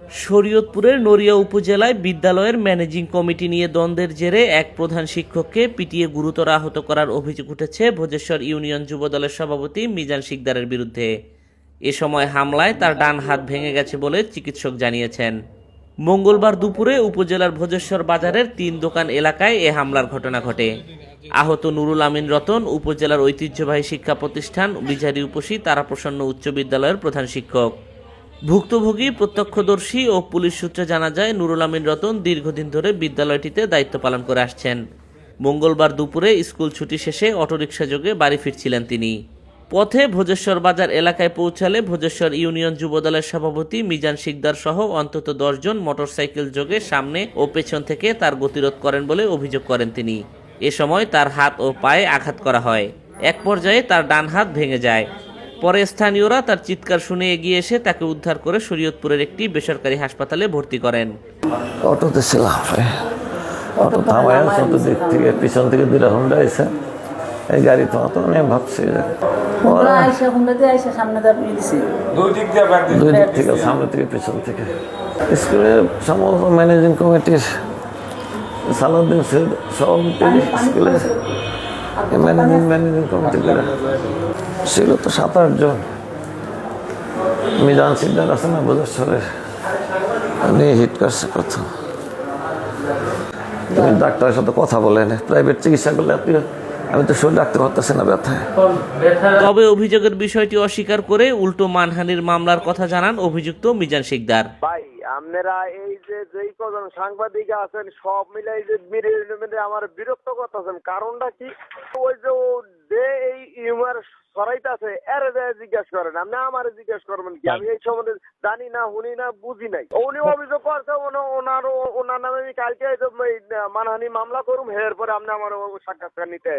শরীয়তপুরের নড়িয়া উপজেলায় বিদ্যালয়ের ম্যানেজিং কমিটি নিয়ে দ্বন্দ্বের জেরে এক প্রধান শিক্ষককে পিটিয়ে গুরুতর আহত করার অভিযোগ উঠেছে ভোজেশ্বর ইউনিয়ন যুবদলের সভাপতি মিজান শিকদারের বিরুদ্ধে। এ সময় হামলায় তার ডান হাত ভেঙে গেছে বলে চিকিৎসক জানিয়েছেন। মঙ্গলবার দুপুরে উপজেলার ভোজেশ্বর বাজারের ৩ দোকান এলাকায় এ হামলার ঘটনা ঘটে। আহত নুরুল আমিন রতন উপজেলার ঐতিহ্যবাহী শিক্ষা প্রতিষ্ঠান বিচারী উপসী তারাপ্রসন্ন উচ্চ বিদ্যালয়ের প্রধান শিক্ষক। ভুক্তভোগী, প্রত্যক্ষদর্শী ও পুলিশ সূত্রে জানা যায়, নুরুল আমিন রতন দীর্ঘদিন ধরে বিদ্যালয়টিতে দায়িত্ব পালন করে আসছেন। মঙ্গলবার দুপুরে স্কুল ছুটি শেষে অটোরিকশা যোগে বাড়ি ফিরছিলেন তিনি। পথে ভোজেশ্বর বাজার এলাকায় পৌঁছালে ভোজেশ্বর ইউনিয়ন যুবদলের সভাপতি মিজান শিকদার সহ অন্তত ১০ জন মোটরসাইকেল যোগে সামনে ও পেছন থেকে তার গতিরোধ করেন বলে অভিযোগ করেন তিনি। এ সময় তার হাত ও পায়ে আঘাত করা হয়। এক পর্যায়ে তার ডান হাত ভেঙে যায়। পরে স্থানীয়রা তার চিৎকার শুনে এগিয়ে এসে তাকে উদ্ধার করে শরীয়তপুরের একটি বেসরকারি হাসপাতালে ভর্তি করেন। অটোতে ছিলাম, অটো থামায় অটো দিক থেকে পিছন থেকে দুইটা হুন্ডা এসে এই গাড়ি তো অত আমি ভাবছি দুই দিক থেকে, সামনে থেকে পিছন থেকে। স্কুলের সমস্ত ম্যানেজিং কমিটির সালাউদ্দিন সভাপতি, স্কুলের ম্যানেজিং কমিটি ছিল তো ৭-৮ জন। মিজান শিকদার আছে না ভোজেশ্বরের, উনি হিট করছে প্রথম। তুমি ডাক্তারের সাথে কথা বলেন, প্রাইভেট চিকিৎসা করলে আমি তো শরীর রাখতে পারতেছি না ব্যথায়। তবে অভিযোগের বিষয়টি অস্বীকার করে উল্টো মানহানির মামলার কথা জানান অভিযুক্ত মিজান শিকদার। ভাই, আপনারা এই যে যেই কজন সাংবাদিক আছেন সব মিলে এই যে আমার বিরক্ত করতেছেন, কারণটা কি? ওই যে এই ইউমার সরাইতেছে এর জিজ্ঞেস করেন, আপনি আমার জিজ্ঞেস করবেন কি? আমি এই সম্বন্ধে জানি না, শুনি না, বুঝি নাই। উনি অভিযোগ করছে ওনার নামে আমি কালকে মানহানি মামলা করুম, এর পরে আপনি আমার সাক্ষাৎকার নিতে